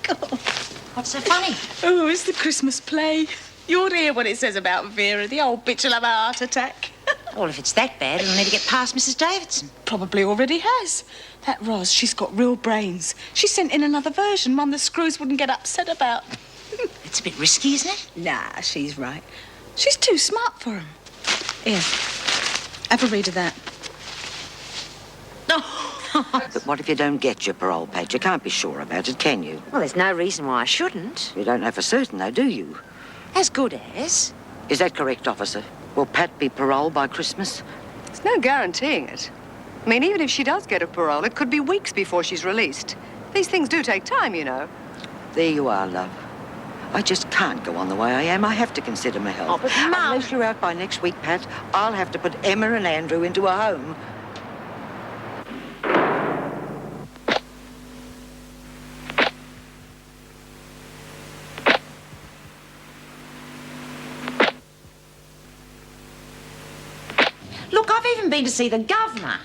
God. What's so funny? Oh, it's the Christmas play. You ought to hear what it says about Vera. The old bitch will have a heart attack. Well, if it's that bad, it'll never get past Mrs. Davidson. Probably already has. That Ros, she's got real brains. She sent in another version, one the Screws wouldn't get upset about. It's a bit risky, isn't it? Nah, she's right. She's too smart for him. Here, have a read of that. But what if you don't get your parole page? You can't be sure about it, can you? Well, there's no reason why I shouldn't. You don't know for certain, though, do you? As good as. Is that correct, officer? Will Pat be paroled by Christmas? There's no guaranteeing it. I mean, even if she does get a parole, it could be weeks before she's released. These things do take time, you know. There you are, love. I just can't go on the way I am. I have to consider my health. Oh, but Mum... Unless you're out by next week, Pat, I'll have to put Emma and Andrew into a home. Look, I've even been to see the governor.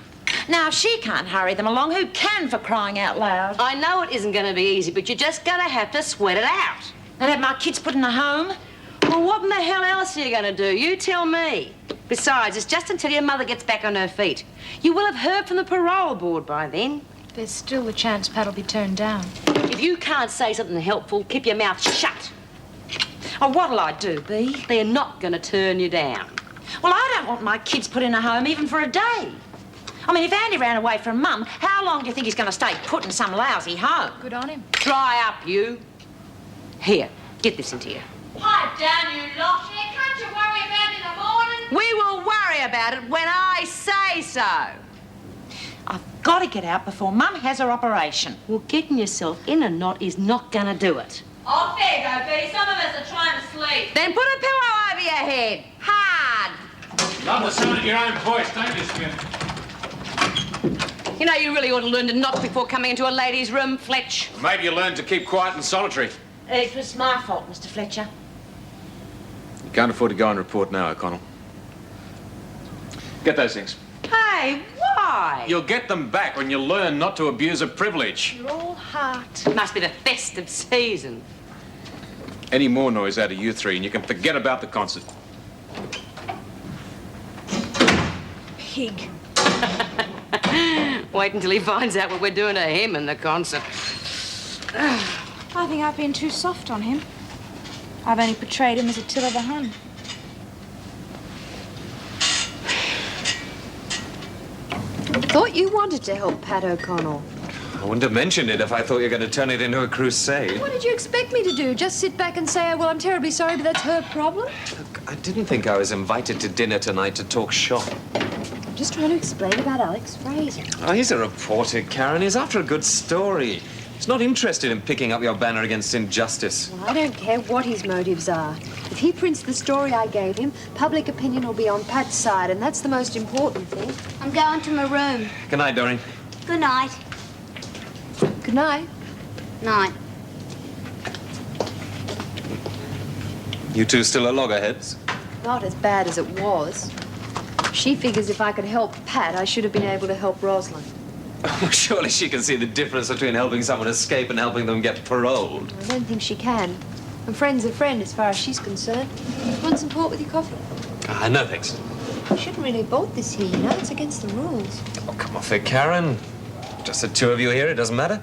Now, if she can't hurry them along, who can, for crying out loud? I know it isn't going to be easy, but you're just going to have to sweat it out. And have my kids put in a home? Well, what in the hell else are you going to do? You tell me. Besides, it's just until your mother gets back on her feet. You will have heard from the parole board by then. There's still the chance Pat'll be turned down. If you can't say something helpful, keep your mouth shut. Oh, what'll I do, Bee? They're not going to turn you down. Well, I don't want my kids put in a home even for a day. I mean, if Andy ran away from Mum, how long do you think he's going to stay put in some lousy home? Good on him. Dry up, you. Here, get this into you. Pipe down, you lot. Yeah, can't you worry about it in the morning? We will worry about it when I say so. I've got to get out before Mum has her operation. Well, getting yourself in a knot is not going to do it. Oh, fair go, Bee. Some of us are trying to sleep. Then put a pillow over your head. Hard. Love the sound of your own voice, don't you, Spence? You know, you really ought to learn to knock before coming into a lady's room, Fletch. Maybe you learn to keep quiet and solitary. It was my fault, Mr. Fletcher. You can't afford to go and report now, O'Connell. Get those things. Hey, why? You'll get them back when you learn not to abuse a privilege. You're all heart. Must be the festive season. Any more noise out of you three and you can forget about the concert. Pig. Wait until he finds out what we're doing to him in the concert. I think I've been too soft on him. I've only portrayed him as a till of a Hun. Thought you wanted to help Pat O'Connell. I wouldn't have mentioned it if I thought you were going to turn it into a crusade. What did you expect me to do? Just sit back and say, oh, well, I'm terribly sorry, but that's her problem? Look, I didn't think I was invited to dinner tonight to talk shop. I'm just trying to explain about Alex Fraser. Oh, he's a reporter, Karen. He's after a good story. He's not interested in picking up your banner against injustice. Well, I don't care what his motives are. If he prints the story I gave him, public opinion will be on Pat's side, and that's the most important thing. I'm going to my room. Good night, Doreen. Good night. Good night. Night. You two still at loggerheads? Not as bad as it was. She figures if I could help Pat, I should have been able to help Roslyn. Surely she can see the difference between helping someone escape and helping them get paroled. I don't think she can. A friend's a friend as far as she's concerned. Want some port with your coffee? No, thanks. You shouldn't really have bought this here, you know? It's against the rules. Oh, come off it, Karen. Just the two of you here, it doesn't matter.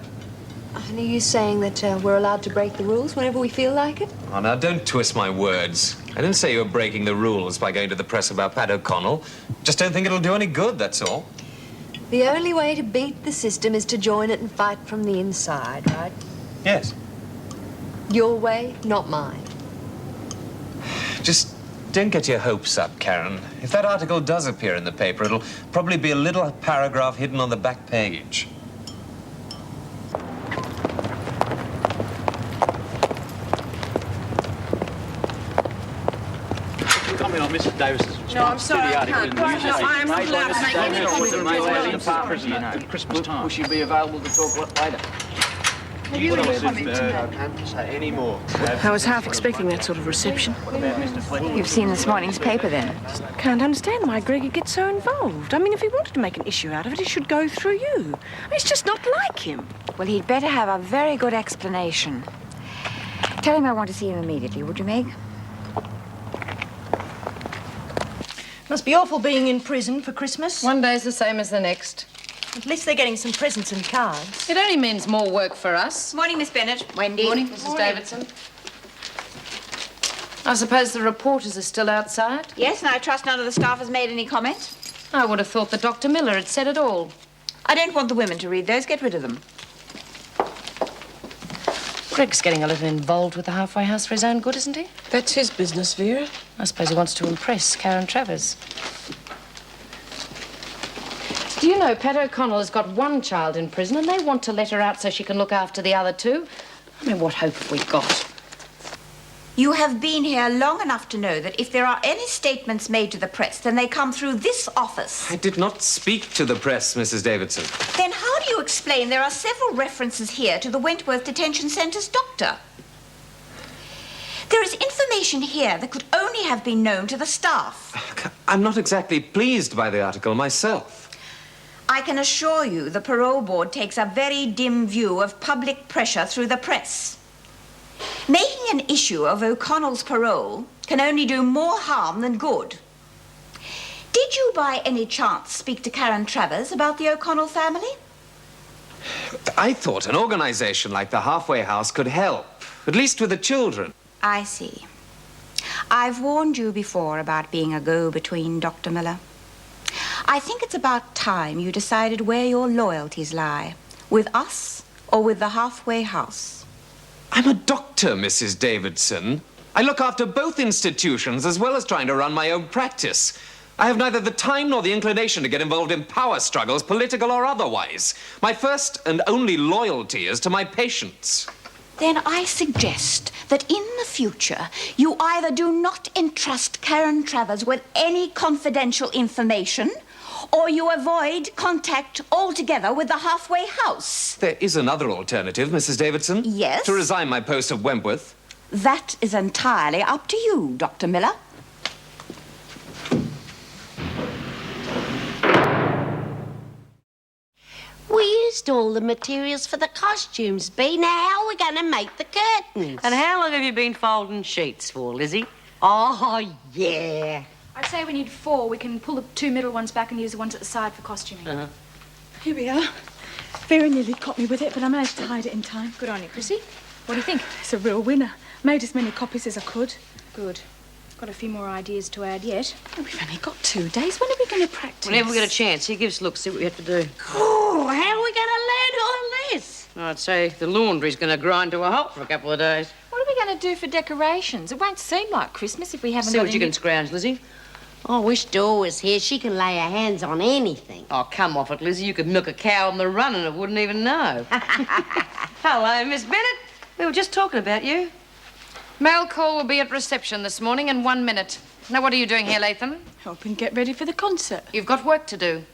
And are you saying that we're allowed to break the rules whenever we feel like it? Oh, now, don't twist my words. I didn't say you were breaking the rules by going to the press about Pat O'Connell. Just don't think it'll do any good, that's all. The only way to beat the system is to join it and fight from the inside, right? Yes. Your way, not mine. Just don't get your hopes up, Karen. If that article does appear in the paper, it'll probably be a little paragraph hidden on the back page. Comment on Mr. Davison's response. No, I'm sorry, I can't. No, I am not allowed to make any Christmas time. Will she be available to talk later? You can't say any more. I was half expecting that sort of reception. You've seen this morning's paper, then? Can't understand why Gregor gets so involved. I mean, if he wanted to make an issue out of it, he should go through you. I mean, it's just not like him. Well, he'd better have a very good explanation. Tell him I want to see him immediately, would you, Meg? Must be awful being in prison for Christmas. One day's the same as the next. At least they're getting some presents and cards. It only means more work for us. Morning, Miss Bennett. Wendy. Morning, Mrs. Davidson. I suppose the reporters are still outside? Yes, and I trust none of the staff has made any comment. I would have thought that Dr. Miller had said it all. I don't want the women to read those. Get rid of them. Greg's getting a little involved with the halfway house for his own good, isn't he? That's his business, Vera. I suppose he wants to impress Karen Travers. Do you know Pat O'Connell has got one child in prison and they want to let her out so she can look after the other two? I mean, what hope have we got? You have been here long enough to know that if there are any statements made to the press, then they come through this office. I did not speak to the press, Mrs. Davidson. Then how do you explain there are several references here to the Wentworth Detention Centre's doctor? There is information here that could only have been known to the staff. I'm not exactly pleased by the article myself. I can assure you the parole board takes a very dim view of public pressure through the press. Making an issue of O'Connell's parole can only do more harm than good. Did you by any chance speak to Karen Travers about the O'Connell family? I thought an organization like the Halfway House could help, at least with the children. I see. I've warned you before about being a go-between, Dr. Miller. I think it's about time you decided where your loyalties lie, with us or with the Halfway House. I'm a doctor, Mrs. Davidson. I look after both institutions as well as trying to run my own practice. I have neither the time nor the inclination to get involved in power struggles, political or otherwise. My first and only loyalty is to my patients. Then I suggest that in the future, you either do not entrust Karen Travers with any confidential information, or you avoid contact altogether with the Halfway House. There is another alternative, Mrs. Davidson. Yes? To resign my post at Wentworth. That is entirely up to you, Dr. Miller. We used all the materials for the costumes, Bea. Now how are we going to make the curtains? And how long have you been folding sheets for, Lizzie? Oh, yeah. I'd say we need 4. We can pull the 2 middle ones back and use the ones at the side for costuming. Uh-huh. Here we are. Vera nearly caught me with it, but I managed to hide it in time. Good on you, Chrissie. What do you think? It's a real winner. Made as many copies as I could. Good. Got a few more ideas to add yet. Oh, we've only got 2 days. When are we going to practice? Whenever we get a chance, here, give us a look, see what we have to do. Oh, how are we going to learn all this? I'd say the laundry's going to grind to a halt for a couple of days. What are we going to do for decorations? It won't seem like Christmas if we haven't See got what you can scrounge, Lizzie. I wish Dor was here. She can lay her hands on anything. Oh, come off it, Lizzie. You could milk a cow on the run and it wouldn't even know. Hello, Miss Bennett. We were just talking about you. Mail call will be at reception this morning in 1 minute. Now, what are you doing here, Latham? Helping get ready for the concert. You've got work to do.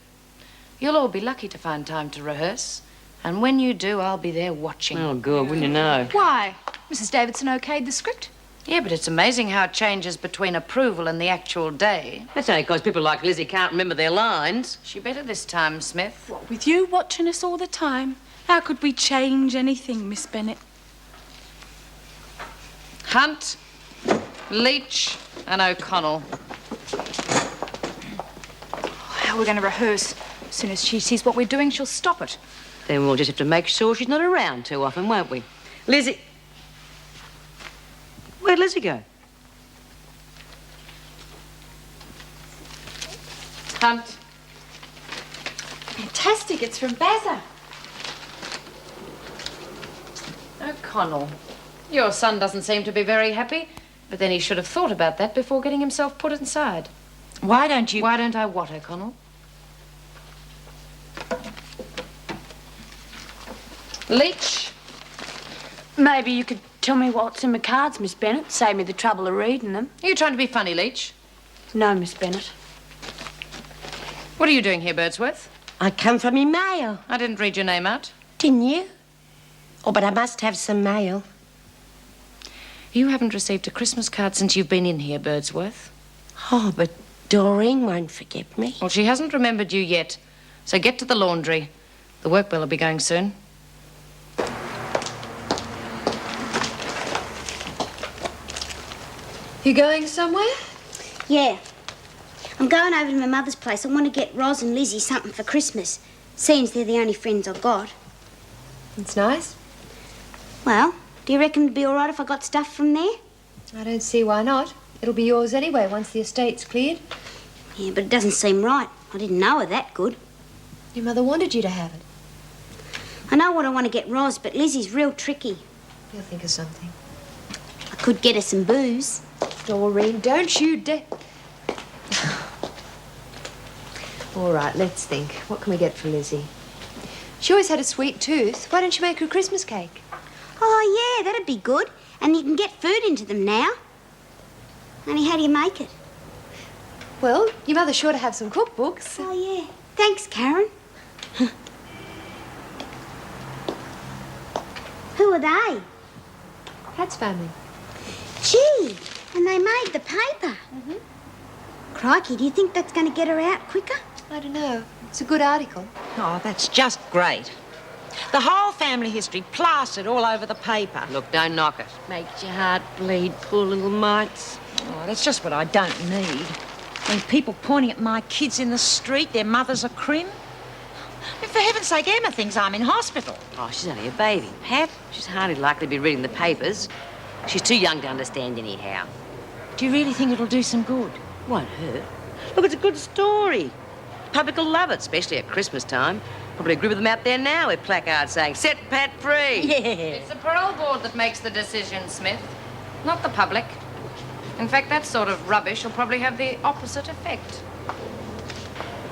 You'll all be lucky to find time to rehearse. And when you do, I'll be there watching. Oh, good, wouldn't you know? Why? Mrs. Davidson okayed the script? Yeah, but it's amazing how it changes between approval and the actual day. That's only because people like Lizzie can't remember their lines. She better this time, Smith. What, with you watching us all the time? How could we change anything, Miss Bennett? Hunt, Leach, and O'Connell. How are we going to rehearse? As soon as she sees what we're doing, she'll stop it. Then we'll just have to make sure she's not around too often, won't we? Lizzie. Where'd Lizzie go? Hunt. Fantastic, it's from Bazza. O'Connell. Your son doesn't seem to be very happy, but then he should have thought about that before getting himself put inside. Why don't you... Why don't I what, O'Connell? Leach. Maybe you could tell me what's in my cards, Miss Bennett. Save me the trouble of reading them. Are you trying to be funny, Leach? No, Miss Bennett. What are you doing here, Birdsworth? I come from me mail. I didn't read your name out. Didn't you? Oh, but I must have some mail. You haven't received a Christmas card since you've been in here, Birdsworth. Oh, but Doreen won't forget me. Well, she hasn't remembered you yet. So get to the laundry. The work bell will be going soon. You going somewhere? Yeah. I'm going over to my mother's place. I want to get Ros and Lizzie something for Christmas. Seems they're the only friends I've got. It's nice. Well, do you reckon it'd be all right if I got stuff from there? I don't see why not. It'll be yours anyway once the estate's cleared. Yeah, but it doesn't seem right. I didn't know her that good. Your mother wanted you to have it. I know what I want to get Ros, but Lizzie's real tricky. You'll think of something. I could get her some booze. Doreen, don't you dare... All right, let's think. What can we get for Lizzie? She always had a sweet tooth. Why don't you make her a Christmas cake? Oh, yeah, that'd be good. And you can get food into them now. Only how do you make it? Well, your mother's sure to have some cookbooks. Oh, yeah. Thanks, Karen. Who are they? Pat's family. Gee, and they made the paper. Crikey, do you think that's going to get her out quicker? I don't know. It's a good article. Oh, that's just great. The whole family history plastered all over the paper. Look, don't knock it. Makes your heart bleed, poor little mites. Oh, that's just what I don't need. When people pointing at my kids in the street, their mothers are crim. And for heaven's sake, Emma thinks I'm in hospital. Oh, she's only a baby, Pat. She's hardly likely to be reading the papers. She's too young to understand anyhow. Do you really think it'll do some good? Won't hurt. Look, it's a good story. Public will love it, especially at Christmas time. Probably a group of them out there now with placards saying, "Set Pat free." Yeah. It's the parole board that makes the decision, Smith, not the public. In fact, that sort of rubbish will probably have the opposite effect.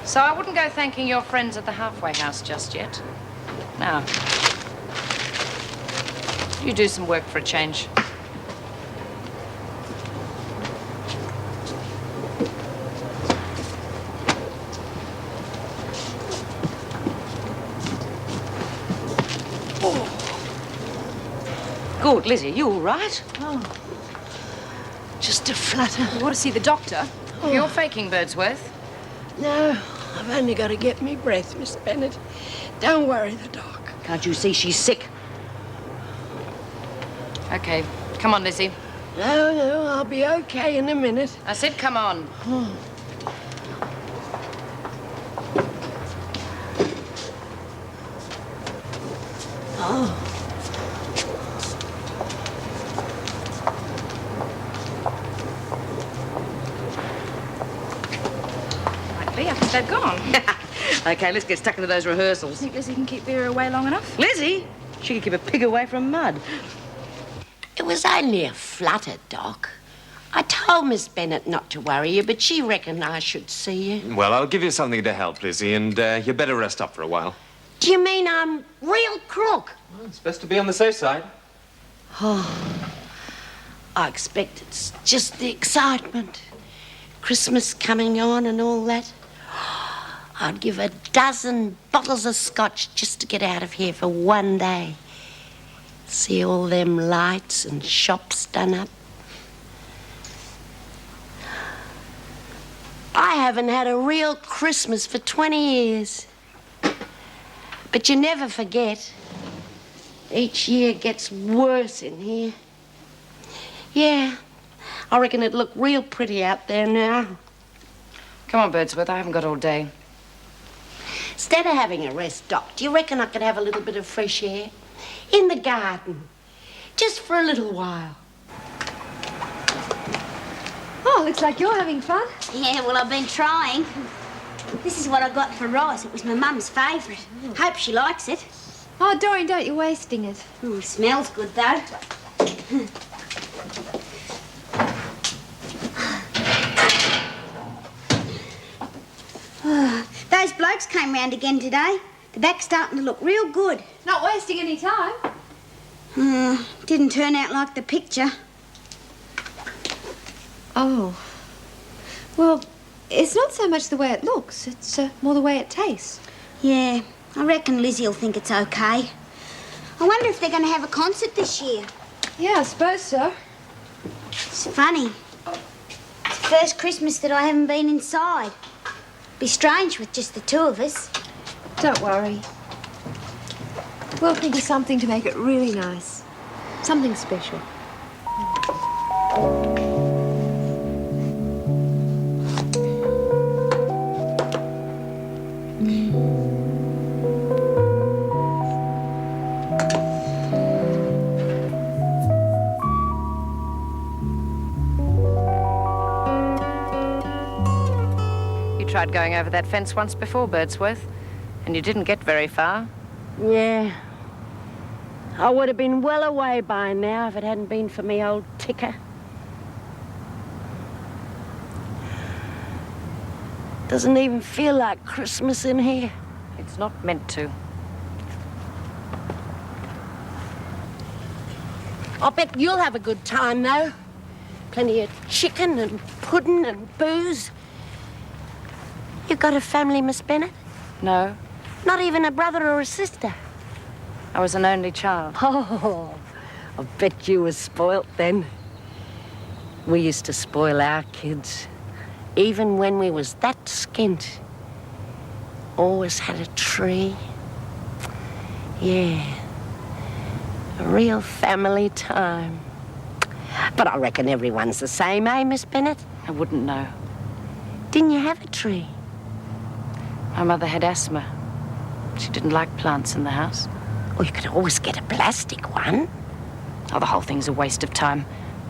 So I wouldn't go thanking your friends at the halfway house just yet. Now, you do some work for a change. Good, Lizzie, you all right? Oh. Just a flutter. You ought to see the doctor. Oh. You're faking, Birdsworth. No, I've only got to get me breath, Miss Bennett. Don't worry the doc. Can't you see she's sick? Okay, come on, Lizzie. No, I'll be okay in a minute. I said come on. Oh. I think they've gone. Okay, let's get stuck into those rehearsals. Think Lizzie can keep Vera away long enough? Lizzie? She can keep a pig away from mud. It was only a flutter, Doc. I told Miss Bennett not to worry you, but she reckoned I should see you. Well, I'll give you something to help, Lizzie, and you better rest up for a while. Do you mean I'm real crook? Well, it's best to be on the safe side. Oh, I expect it's just the excitement. Christmas coming on and all that. I'd give a dozen bottles of scotch just to get out of here for one day. See all them lights and shops done up. I haven't had a real Christmas for 20 years. But you never forget. Each year gets worse in here. Yeah, I reckon it'd look real pretty out there now. Come on, Birdsworth, I haven't got all day. Instead of having a rest, Doc, do you reckon I could have a little bit of fresh air? In the garden. Just for a little while. Oh, looks like you're having fun. Yeah, well, I've been trying. This is what I got for Ros. It was my mum's favourite. Hope she likes it. Oh, Doreen, don't, you're wasting it. Oh, smells good, though. Those blokes came round again today. The back's starting to look real good. Not wasting any time. Didn't turn out like the picture. Oh. Well, it's not so much the way it looks. It's more the way it tastes. Yeah, I reckon Lizzie'll think it's okay. I wonder if they're going to have a concert this year. Yeah, I suppose so. It's funny. It's the first Christmas that I haven't been inside. Be strange with just the two of us. Don't worry. We'll think of something to make it really nice. Something special. Tried going over that fence once before, Birdsworth, and you didn't get very far. Yeah. I would have been well away by now if it hadn't been for me old ticker. Doesn't even feel like Christmas in here. It's not meant to. I bet you'll have a good time, though. Plenty of chicken and pudding and booze. You got a family, Miss Bennett? No. Not even a brother or a sister? I was an only child. Oh, I bet you were spoilt then. We used to spoil our kids, even when we was that skint. Always had a tree. Yeah, a real family time. But I reckon everyone's the same, eh, Miss Bennett? I wouldn't know. Didn't you have a tree? My mother had asthma. She didn't like plants in the house. Well, you could always get a plastic one. Oh, the whole thing's a waste of time.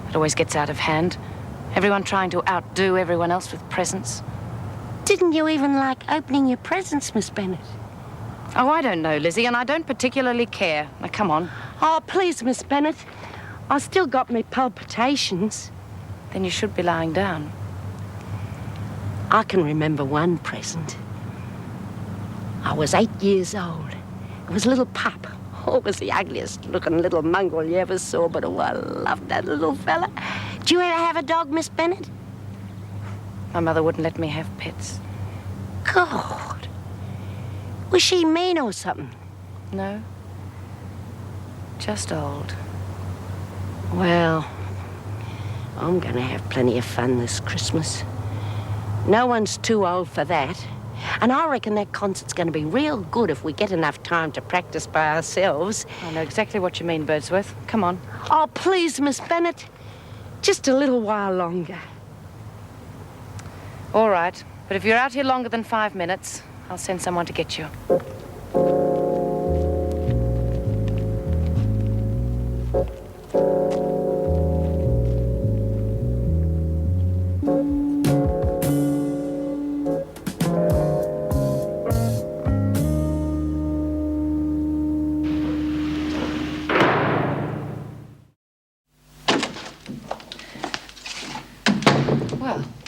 It always gets out of hand. Everyone trying to outdo everyone else with presents. Didn't you even like opening your presents, Miss Bennett? Oh, I don't know, Lizzie, and I don't particularly care. Now, come on. Oh, please, Miss Bennett. I still got me palpitations. Then you should be lying down. I can remember one present. I was 8 years old. It was a little pup. Oh, it was the ugliest looking little mongrel you ever saw, but oh, I loved that little fella. Did you ever have a dog, Miss Bennett? My mother wouldn't let me have pets. God. Was she mean or something? No. Just old. Well, I'm going to have plenty of fun this Christmas. No one's too old for that. And I reckon that concert's going to be real good if we get enough time to practice by ourselves. I know exactly what you mean, Birdsworth. Come on. Oh, please, Miss Bennett. Just a little while longer. All right. But if you're out here longer than 5 minutes, I'll send someone to get you.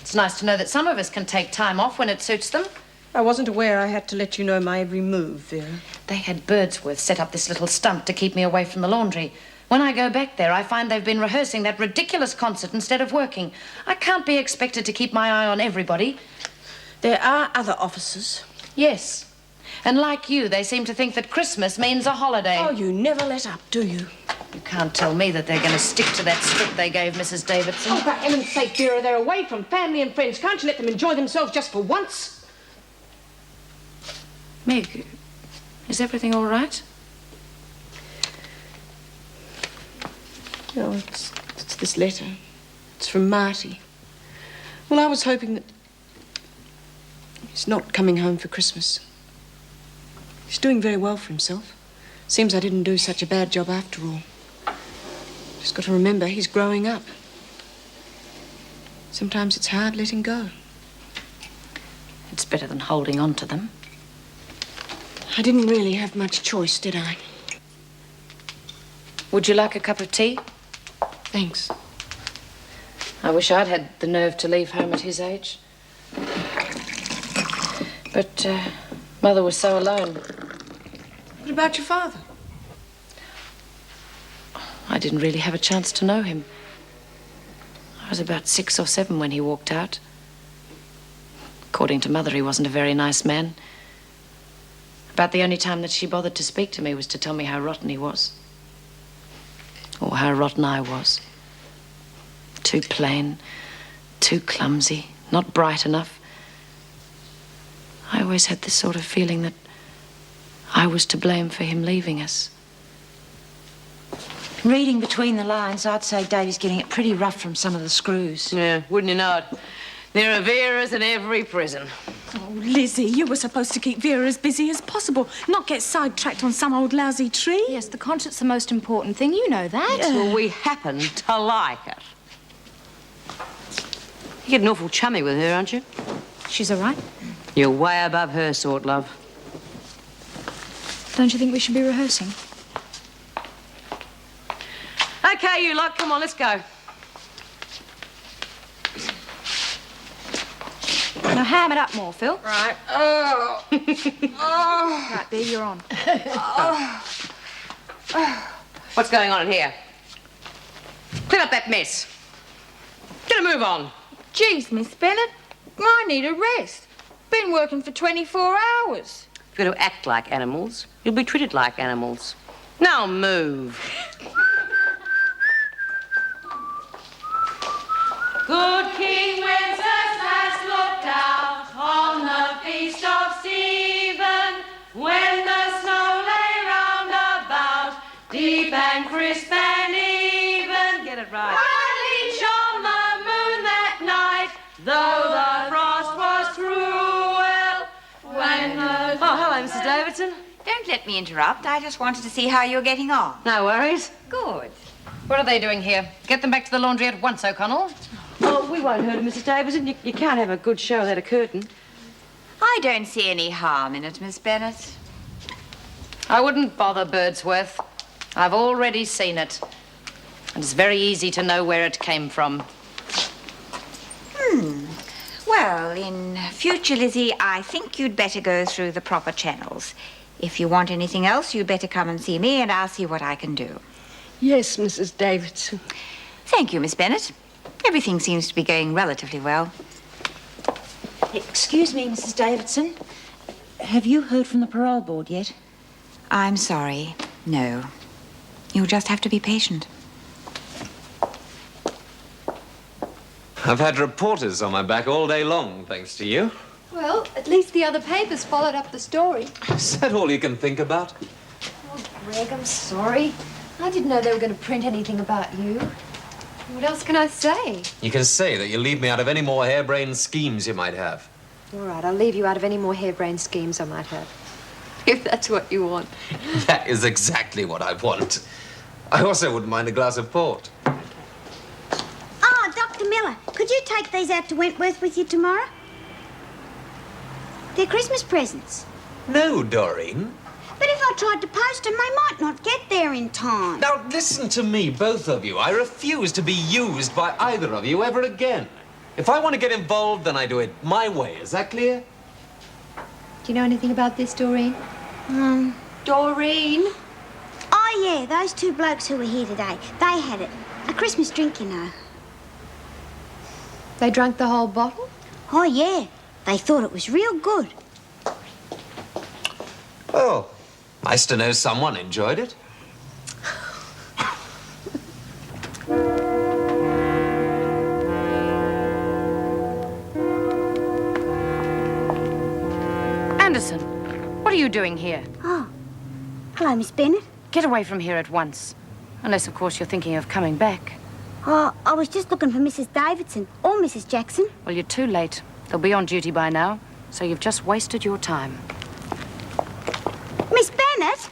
It's nice to know that some of us can take time off when it suits them. I wasn't aware I had to let you know my every move, Vera. They had Birdsworth set up this little stunt to keep me away from the laundry. When I go back there, I find they've been rehearsing that ridiculous concert instead of working. I can't be expected to keep my eye on everybody. There are other officers. Yes. And like you, they seem to think that Christmas means a holiday. Oh, you never let up, do you? You can't tell me that they're going to stick to that script they gave Mrs. Davidson. Oh, for heaven's sake, Vera, they're away from family and friends. Can't you let them enjoy themselves just for once? Meg, is everything all right? No, it's this letter. It's from Marty. Well, I was hoping that he's not coming home for Christmas. He's doing very well for himself. Seems I didn't do such a bad job after all. Just got to remember he's growing up. Sometimes it's hard letting go. It's better than holding on to them. I didn't really have much choice, did I? Would you like a cup of tea? Thanks. I wish I'd had the nerve to leave home at his age. But Mother was so alone. What about your father? I didn't really have a chance to know him. I was about 6 or 7 when he walked out. According to Mother, he wasn't a very nice man. About the only time that she bothered to speak to me was to tell me how rotten he was. Or how rotten I was. Too plain, too clumsy, not bright enough. I always had this sort of feeling that I was to blame for him leaving us. Reading between the lines, I'd say Davy's getting it pretty rough from some of the screws. Yeah, wouldn't you know it? There are Veras in every prison. Oh, Lizzie, you were supposed to keep Vera as busy as possible, not get sidetracked on some old lousy tree. Yes, the concert's the most important thing. You know that. Yeah. Well, we happen to like it. You're getting awful chummy with her, aren't you? She's all right. You're way above her sort, love. Don't you think we should be rehearsing? Okay, you lot, come on, let's go. Now ham it up more, Phil. Right. Oh. Right, there, you're on. What's going on in here? Clean up that mess. Get a move on. Geez, Miss Bennett, I need a rest. Been working for 24 hours. If you're going to act like animals, you'll be treated like animals. Now move. Good King Wenceslas looked out on the feast of Stephen, when the snow lay round about, deep and crisp and even. Get it right. Brightly shone the moon that night, though the frost was cruel. When the... Oh, hello, Mrs. Davidson. Don't let me interrupt. I just wanted to see how you're getting on. No worries. Good. What are they doing here? Get them back to the laundry at once, O'Connell. Oh, we won't hurt her, Mrs. Davidson. You can't have a good show without a curtain. I don't see any harm in it, Miss Bennett. I wouldn't bother Birdsworth. I've already seen it. And it's very easy to know where it came from. Well, in future, Lizzie, I think you'd better go through the proper channels. If you want anything else, you'd better come and see me, and I'll see what I can do. Yes, Mrs. Davidson. Thank you, Miss Bennett. Everything seems to be going relatively well. Excuse me, Mrs. Davidson. Have you heard from the parole board yet? I'm sorry. No. You'll just have to be patient. I've had reporters on my back all day long, thanks to you. Well, at least the other papers followed up the story. Is that all you can think about? Oh, Greg, I'm sorry. I didn't know they were going to print anything about you. What else can I say? You can say that you leave me out of any more harebrained schemes you might have. All right, I'll leave you out of any more harebrained schemes I might have. If that's what you want. That is exactly what I want. I also wouldn't mind a glass of port. Oh, Dr. Miller, could you take these out to Wentworth with you tomorrow? They're Christmas presents. No, Doreen. But if I tried to post them, they might not get there in time. Now, listen to me, both of you. I refuse to be used by either of you ever again. If I want to get involved, then I do it my way. Is that clear? Do you know anything about this, Doreen? Doreen? Oh, yeah, those two blokes who were here today. They had it. A Christmas drink, you know. They drank the whole bottle? Oh, yeah. They thought it was real good. Oh, nice to know someone enjoyed it. Anderson, what are you doing here? Oh, hello, Miss Bennett. Get away from here at once. Unless, of course, you're thinking of coming back. Oh, I was just looking for Mrs. Davidson or Mrs. Jackson. Well, you're too late. They'll be on duty by now, so you've just wasted your time. Miss Bennett?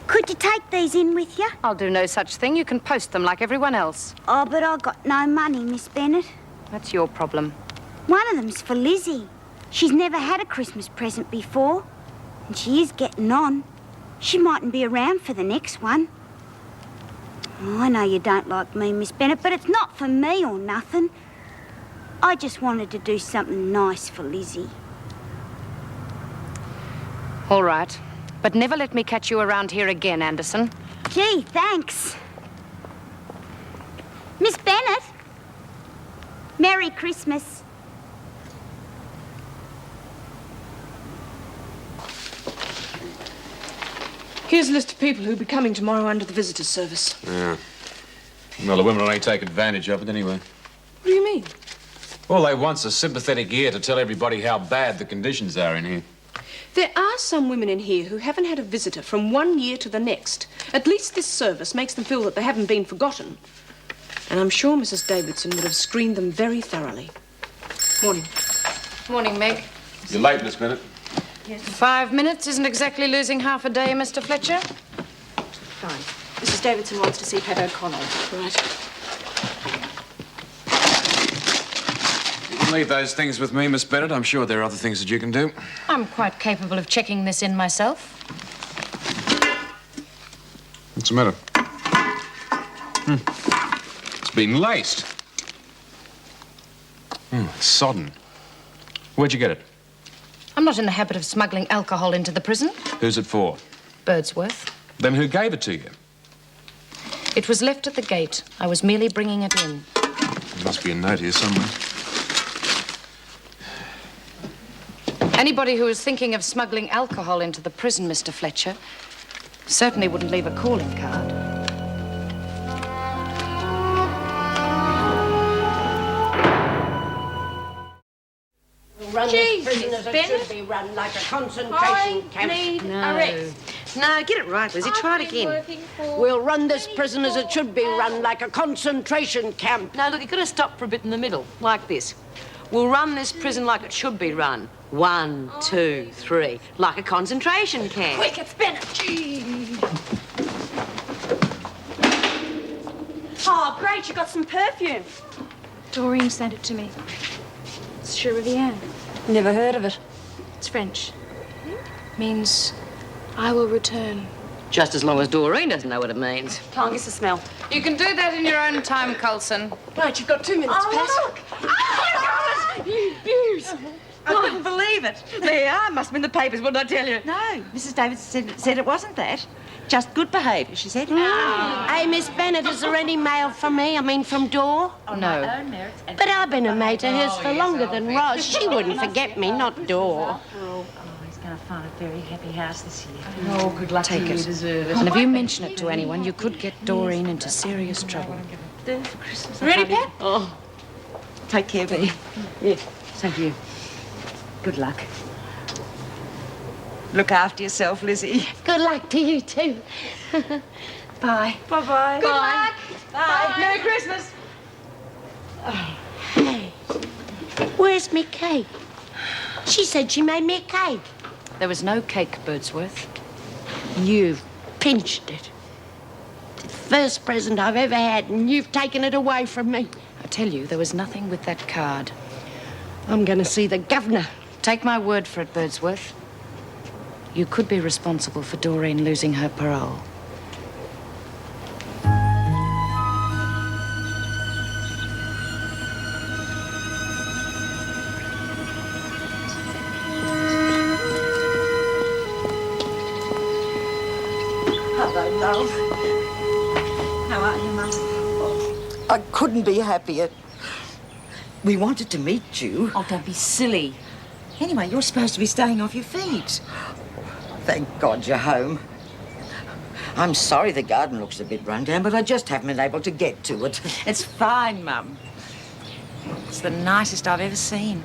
Could you take these in with you? I'll do no such thing. You can post them like everyone else. Oh, but I got no money, Miss Bennett. That's your problem. One of them's for Lizzie. She's never had a Christmas present before, and she is getting on. She mightn't be around for the next one. Oh, I know you don't like me, Miss Bennett, but it's not for me or nothing. I just wanted to do something nice for Lizzie. All right. But never let me catch you around here again, Anderson. Gee, thanks. Miss Bennett, Merry Christmas. Here's a list of people who'll be coming tomorrow under the visitors' service. Yeah. Well, the women will only take advantage of it anyway. What do you mean? All they want's a sympathetic ear to tell everybody how bad the conditions are in here. There are some women in here who haven't had a visitor from one year to the next. At least this service makes them feel that they haven't been forgotten. And I'm sure Mrs. Davidson would have screened them very thoroughly. Morning. Morning, Meg. You're late, Miss Bennett. Yes. 5 minutes isn't exactly losing half a day, Mr. Fletcher. Fine. Mrs. Davidson wants to see Peta O'Connell. Right. You can leave those things with me, Miss Bennett. I'm sure there are other things that you can do. I'm quite capable of checking this in myself. What's the matter? It's been laced. It's sodden. Where'd you get it? I'm not in the habit of smuggling alcohol into the prison. Who's it for? Birdsworth. Then who gave it to you? It was left at the gate. I was merely bringing it in. There must be a note here somewhere. Anybody who is thinking of smuggling alcohol into the prison, Mr. Fletcher, certainly wouldn't leave a calling card. Run this prison as it should be run, like a concentration camp. No, get it right, Lizzie. Try it again. We'll run this prison as it should be run, like a concentration camp. No, look, you've got to stop for a bit in the middle, like this. We'll run this prison like it should be run. 1, 2, 3. Like a concentration camp. Quick, it's Bennett. Oh, great, you got some perfume. Doreen sent it to me. It's Cheruvian. Never heard of it. It's French. Means I will return. Just as long as Doreen doesn't know what it means. Can't get the smell. You can do that in your own time, Coulson. Right, you've got 2 minutes, Pat. Look! Oh, you beaut! I couldn't believe it. There you are. Must have been the papers, what did I tell you? No, Mrs. Davidson said it wasn't that. Just good behaviour, she said. Hey, Miss Bennett, is there any mail from me? I mean, from Dor? No. But I've been a mate of hers for longer than Ros. She wouldn't forget me, not Dor. Oh, he's going to find a very happy house this year. Oh, good luck Take to you. it. You deserve it. And if you mention it to anyone, you could get Doreen into serious trouble. Do for Christmas. Ready, Pat? Oh, take care, Bea. Yeah, same to you. Good luck. Look after yourself, Lizzie. Good luck to you, too. Bye. Bye-bye. Good luck. Bye. Merry Christmas. Hey, where's me cake? She said she made me a cake. There was no cake, Birdsworth. You've pinched it. It's the first present I've ever had, and you've taken it away from me. I tell you, there was nothing with that card. I'm going to see the governor. Take my word for it, Birdsworth. You could be responsible for Doreen losing her parole. Hello, love. How are you, Mum? I couldn't be happier. We wanted to meet you. Oh, don't be silly. Anyway, you're supposed to be staying off your feet. Thank God you're home. I'm sorry the garden looks a bit run down, but I just haven't been able to get to it. It's fine, Mum. It's the nicest I've ever seen.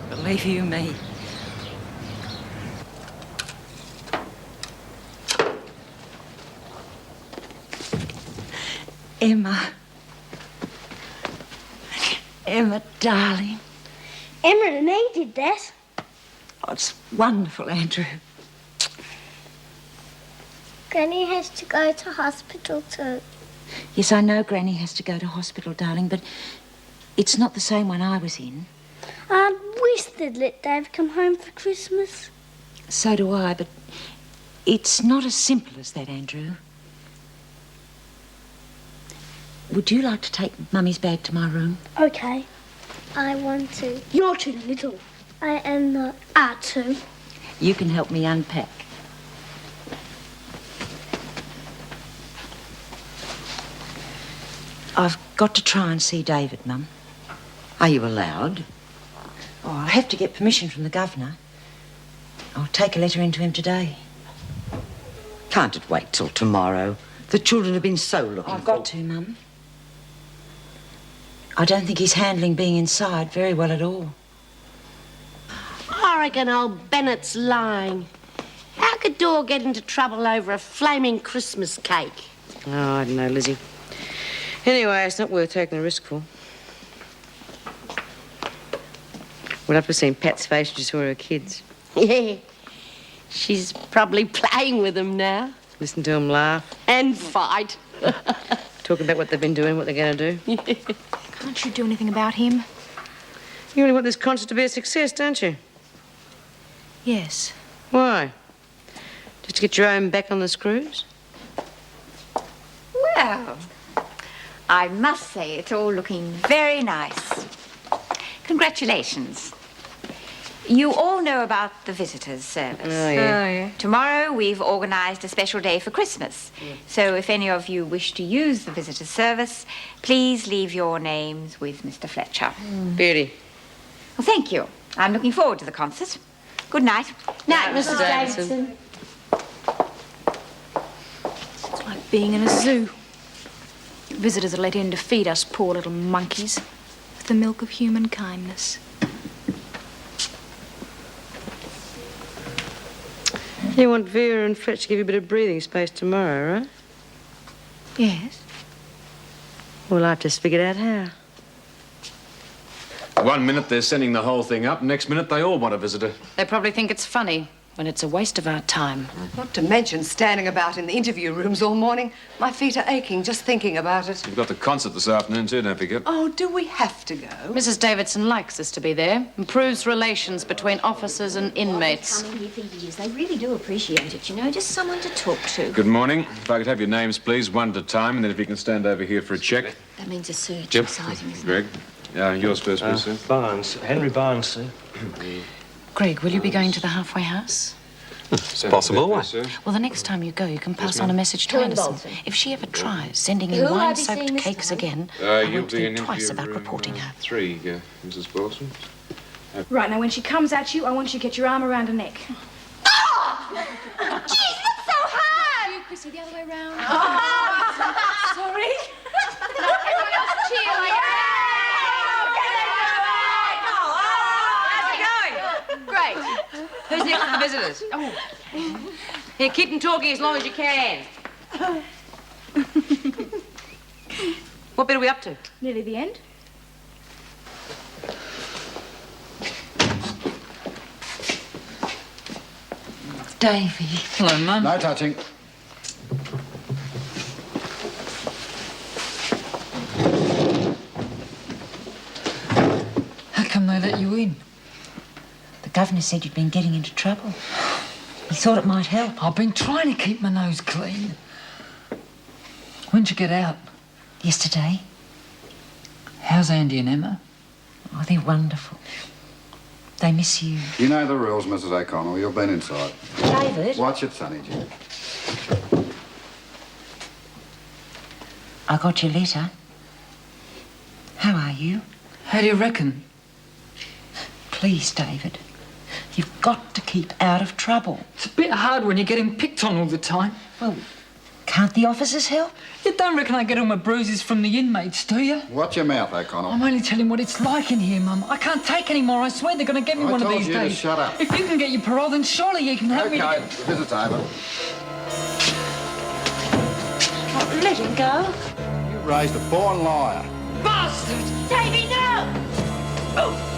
Believe you me. Emma. Emma, darling. Emma and me did that. Oh, it's wonderful, Andrew. Granny has to go to hospital too. Yes, I know Granny has to go to hospital, darling, but it's not the same one I was in. I wish they'd let Dave come home for Christmas. So do I, but it's not as simple as that, Andrew. Would you like to take Mummy's bag to my room? Okay. I want to. You're too little. I am not. too. You can help me unpack. I've got to try and see David, Mum. Are you allowed? Oh, I'll have to get permission from the governor. I'll take a letter into him today. Can't it wait till tomorrow? The children have been so looking I've got to, Mum. I don't think he's handling being inside very well at all. I reckon old Bennett's lying. How could Dor get into trouble over a flaming Christmas cake? Oh, I don't know, Lizzie. Anyway, it's not worth taking the risk for. We'll have to see Pat's face when she saw her kids. Yeah. She's probably playing with them now. Listen to them laugh. And fight. Talk about what they've been doing, what they're going to do. Can't you do anything about him? You really want this concert to be a success, don't you? Yes. Why? Just to get your own back on the screws? Well, I must say it's all looking very nice. Congratulations. You all know about the visitors' service. Oh, yeah. Tomorrow we've organised a special day for Christmas. So if any of you wish to use the visitors' service, please leave your names with Mr. Fletcher. Beauty. Well, thank you. I'm looking forward to the concert. Good night. Night, Mrs. Davidson. It's like being in a zoo. Visitors are let in to feed us poor little monkeys with the milk of human kindness. You want Vera and Fletch to give you a bit of breathing space tomorrow, right? Yes. Well, I've just figured out how. 1 minute they're sending the whole thing up, next minute they all want a visitor. They probably think it's funny when it's a waste of our time. Not to mention standing about in the interview rooms all morning. My feet are aching just thinking about it. You've got the concert this afternoon too, don't forget. Oh, do we have to go? Mrs. Davidson likes us to be there. Improves relations between officers and inmates. Coming here for years. They really do appreciate it, you know, just someone to talk to. Good morning. If I could have your names, please, one at a time, and then if you can stand over here for a check. That means a search. Jim. Exciting, isn't Greg. Yours first, please, sir. Barnes. Henry Barnes, sir. Greg, will you be going to the halfway house? It's possible. Why? Well, the next time you go, you can pass ma'am. on a message to Who Anderson. involves him? If she ever tries sending Who in will I be wine-soaked seeing this cakes time? again, I You'll won't be in think twice interview about room, reporting her. 3, Mrs. Coulson. Right, now when she comes at you, I want you to get your arm around her neck. Oh! Jeez, that's so hard! You, Chrissie, the other way round. Sorry. Everyone else cheer. Great. Who's next to the visitors? Oh. Here, keep them talking as long as you can. What bit are we up to? Nearly the end. Davy. Hello, Mum. No touching. How come they let you in? The governor said you'd been getting into trouble. He thought it might help. I've been trying to keep my nose clean. When'd you get out? Yesterday. How's Andy and Emma? Oh, they're wonderful. They miss you. You know the rules, Mrs. O'Connell. You've been inside. David? Watch it, Sonny Jim. I got your letter. How are you? How do you reckon? Please, David. You've got to keep out of trouble. It's a bit hard when you're getting picked on all the time. Well, can't the officers help? You don't reckon I get all my bruises from the inmates, do you? Watch your mouth, O'Connell. I'm only telling what it's like in here, Mum. I can't take any more. I swear they're going to get me I one of told these you to days. shut up. If you can get your parole, then surely you can help me. Okay, the visit's over. Oh, let him go. You raised a born liar. Bastard! Davy, no! Oh.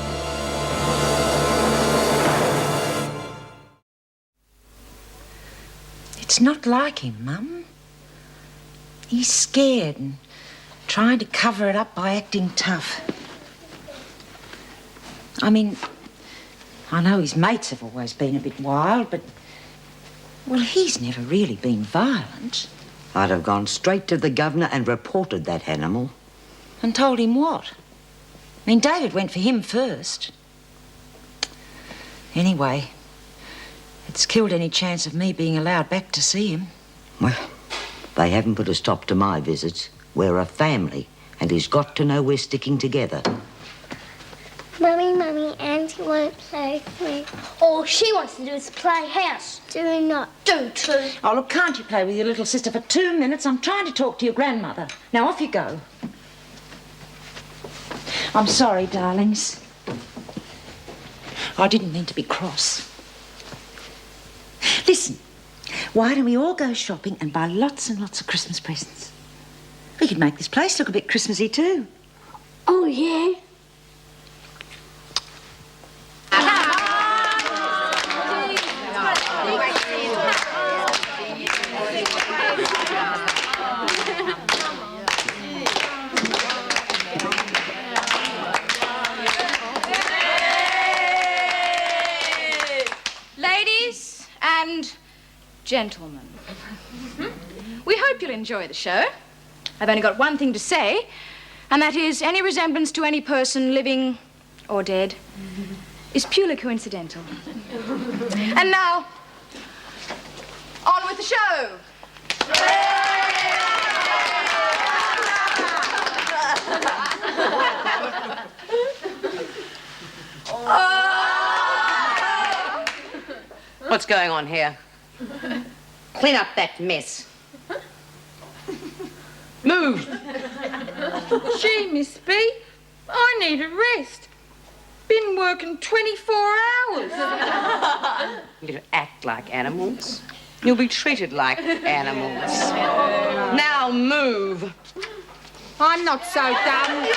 It's not like him, Mum. He's scared and trying to cover it up by acting tough. I mean, I know his mates have always been a bit wild, but, well, he's never really been violent. I'd have gone straight to the governor and reported that animal. And told him what? I mean, David went for him first. Anyway, it's killed any chance of me being allowed back to see him. Well, they haven't put a stop to my visits. We're a family, and he's got to know we're sticking together. Mummy, Auntie won't play with me. Oh, she wants to do is play house. Do not do too. Oh, look, can't you play with your little sister for 2 minutes? I'm trying to talk to your grandmother. Now, off you go. I'm sorry, darlings. I didn't mean to be cross. Listen, why don't we all go shopping and buy lots and lots of Christmas presents? We could make this place look a bit Christmassy too. Oh, yeah? Ladies and gentlemen, we hope you'll enjoy the show. I've only got one thing to say, and that is any resemblance to any person living or dead is purely coincidental. And now, on with the show. What's going on here? Clean up that mess. Move! Gee, Miss B, I need a rest. Been working 24 hours. You don't act like animals. You'll be treated like animals. Now move. I'm not so dumb.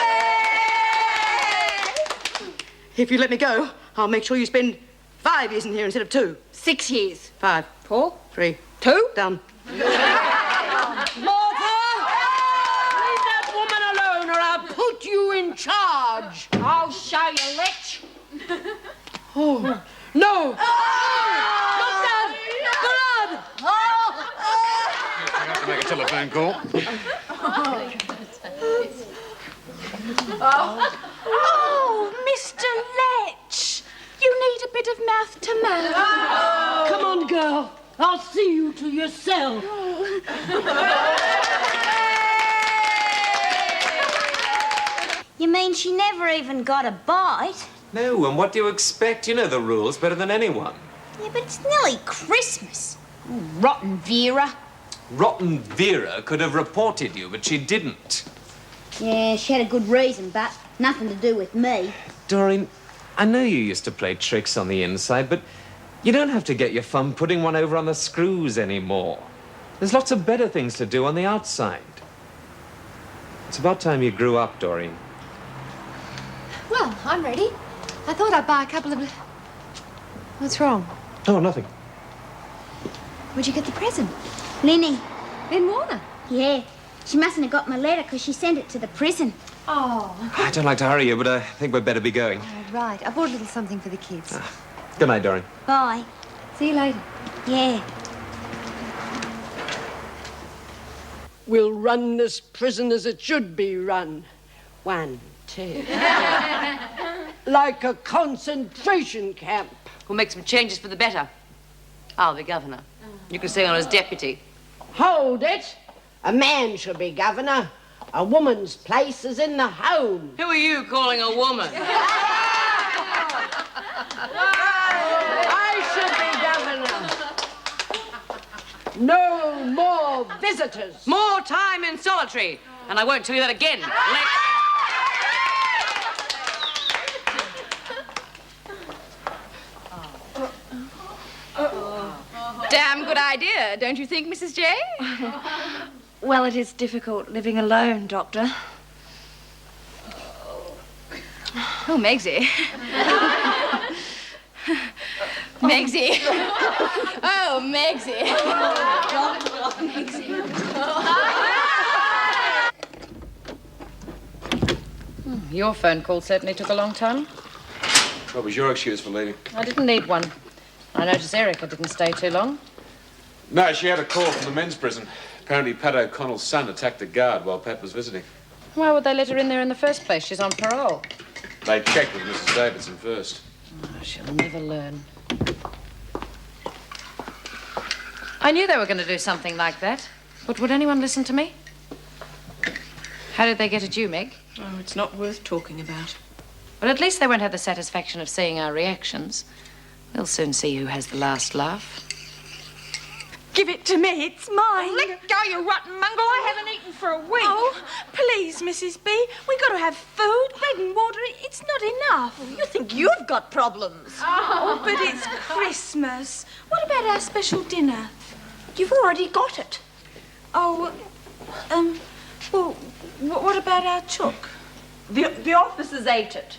If you let me go, I'll make sure you spend 5 years in here instead of 2. 6 years. 5. 4. 3. 2. Done. Martha! Leave that woman alone or I'll put you in charge. I'll show you, Lech. Oh, no! Look out! Blood! I have to make a telephone call. Oh, Mr. Lech, you need a bit of mouth to mouth. Come on, girl. I'll see you to yourself. You mean she never even got a bite? No, and what do you expect? You know the rules better than anyone. Yeah, but it's nearly Christmas. Oh, rotten Vera. Rotten Vera could have reported you, but she didn't. Yeah, she had a good reason, but nothing to do with me. Doreen, I know you used to play tricks on the inside, but you don't have to get your fun putting one over on the screws anymore. There's lots of better things to do on the outside. It's about time you grew up, Doreen. Well, I'm ready. I thought I'd buy a couple of... What's wrong? Oh, nothing. Where'd you get the present? Linny. Lynn Warner? Yeah. She mustn't have got my letter because she sent it to the prison. Oh. I don't like to hurry you, but I think we'd better be going. Right. I bought a little something for the kids. Good night, Doreen. Bye. See you later. Yeah. We'll run this prison as it should be run. 1, 2. Like a concentration camp. We'll make some changes for the better. I'll be governor. You can stay on as deputy. Hold it. A man should be governor. A woman's place is in the home. Who are you calling a woman? I should be governor. No more visitors. More time in solitary. And I won't tell you that again. Damn good idea, don't you think, Mrs. J? Well, it is difficult living alone, Doctor. Oh, Megsy. Megsy. Oh, Megsy. Your phone call certainly took a long time. What was your excuse for leaving? I didn't need one. I noticed Erica didn't stay too long. No, she had a call from the men's prison. Apparently, Pat O'Connell's son attacked a guard while Pat was visiting. Why would they let her in there in the first place? She's on parole. They checked with Mrs. Davidson first. Oh, she'll never learn. I knew they were going to do something like that. But would anyone listen to me? How did they get at you, Meg? Oh, it's not worth talking about. But at least they won't have the satisfaction of seeing our reactions. We'll soon see who has the last laugh. Give it to me, it's mine. Let go, you rotten mongrel. I haven't eaten for a week. Oh, please, Mrs. B. We got to have food, bread and water. It's not enough. You think you've got problems? Oh, but it's Christmas. What about our special dinner? You've already got it. Oh, well, what about our chook? The officers ate it.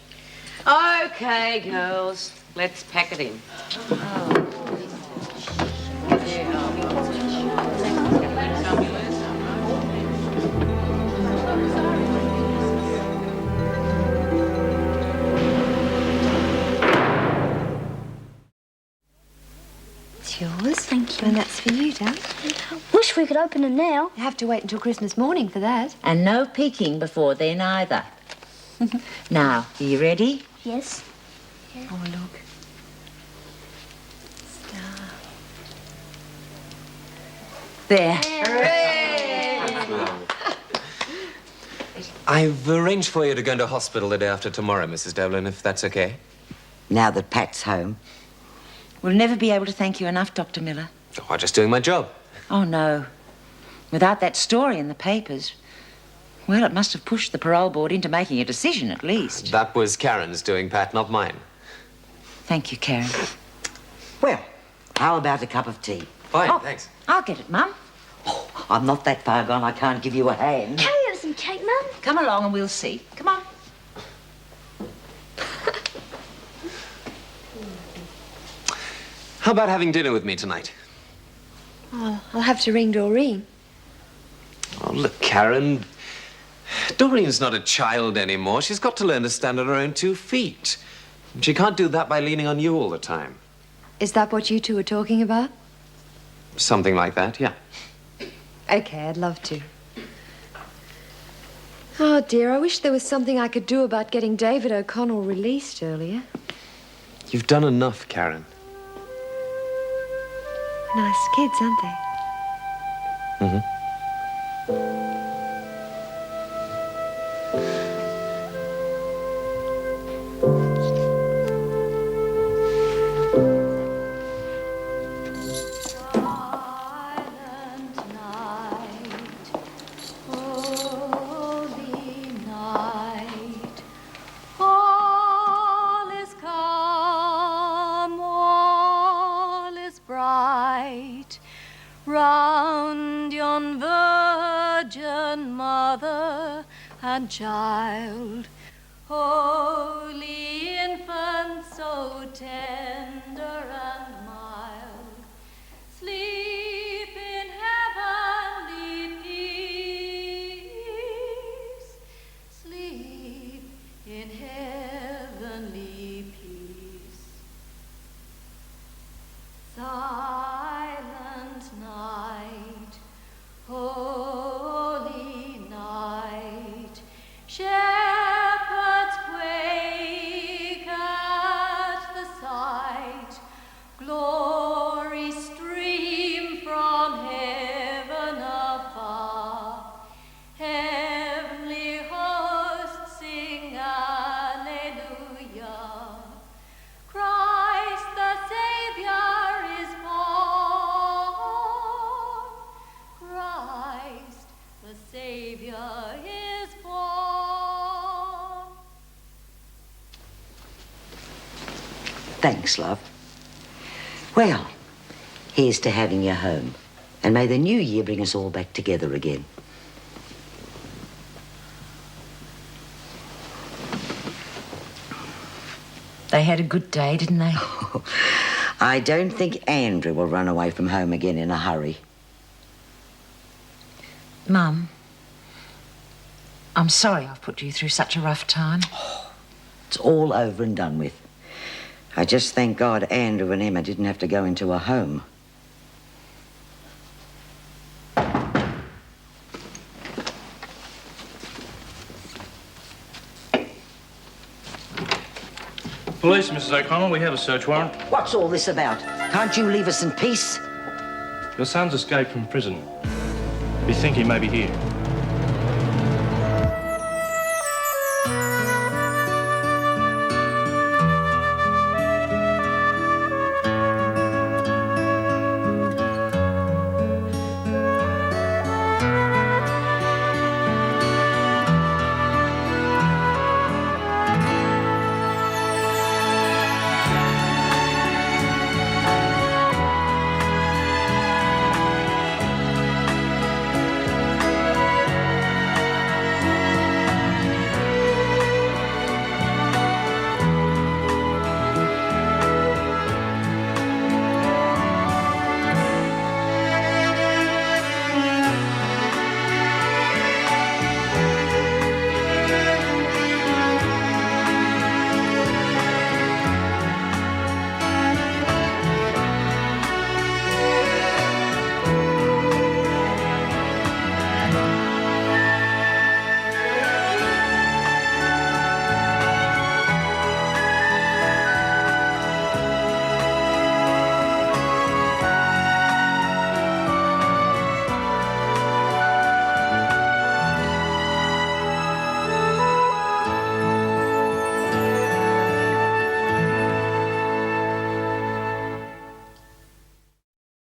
OK, girls, let's pack it in. It's yours. Thank you. And that's for you, darling. Wish we could open them now. You have to wait until Christmas morning for that. And no peeking before then either. Now, are you ready? Yes. Oh, look. Star. There. I've arranged for you to go into hospital the day after tomorrow, Mrs. Devlin, if that's okay. Now that Pat's home. We'll never be able to thank you enough, Dr. Miller. Oh, I'm just doing my job. Oh, no. Without that story in the papers, well, it must have pushed the parole board into making a decision, at least. That was Karen's doing, Pat, not mine. Thank you, Karen. Well, how about a cup of tea? Fine, thanks. I'll get it, Mum. Oh, I'm not that far gone, I can't give you a hand. Can you have some cake, Mum? Come along and we'll see. Come on. How about having dinner with me tonight? Oh, I'll have to ring Doreen. Oh, look, Karen. Doreen's not a child anymore. She's got to learn to stand on her own 2 feet. And she can't do that by leaning on you all the time. Is that what you two were talking about? Something like that, yeah. Okay, I'd love to. Oh, dear, I wish there was something I could do about getting David O'Connell released earlier. You've done enough, Karen. Nice kids, aren't they? Mm-hmm. Round yon virgin mother and child, holy infant, so tender and mild, sleep in heavenly peace, sleep in heavenly peace. Silent night, holy night, shepherds quake at the sight, glory stream from heaven afar, heavenly hosts sing alleluia, Christ the Savior is born, Christ the Savior is born. Thanks, love. Well, here's to having you home. And may the new year bring us all back together again. They had a good day, didn't they? I don't think Andrew will run away from home again in a hurry. Mum, I'm sorry I've put you through such a rough time. It's all over and done with. I just thank God Andrew and Emma didn't have to go into a home. Police, Mrs. O'Connell, we have a search warrant. What's all this about? Can't you leave us in peace? Your son's escaped from prison. We think he may be here.